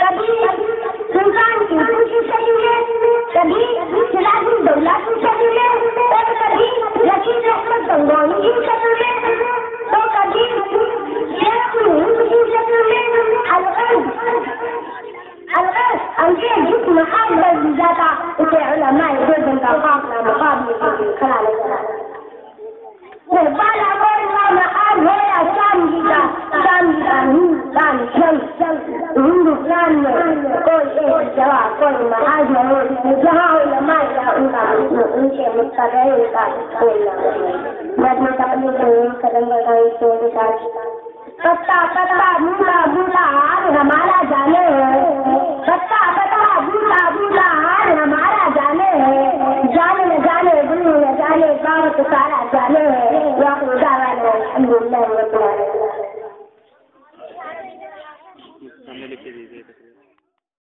کبھی سلطان کی خوشی شکیلے، کبھی سراج الدولہ کی شکیلے، اور کبھی رشید احمد گنگوہی کی شکیلے، تو کبھی شیخ الہند کی شکیلے، الغرض انگریز جس محال پر جاتا اسے علماء دیوبند کا قافلہ مقابلے کے لیے کھڑا نظر آتا۔ بالا بولنا محال ہے یا شام جی کا ہندوستان میں کوئی ایک جگہ کوئی محاذ نہیں جہاں علماء یا ان کے مستقبل کا کوئی نام میں اپنی قدم بڑھائی تو پتا پتا بولا بولا آج ہمارا جانے ہے، پتا پتا بولا بولا آج ہمارا جانے ہے، جانے نہ جانے بلو نہ جانے گاؤں تو سارا جانے ہے، یا خدا والے الحمدللہ رب العالمین۔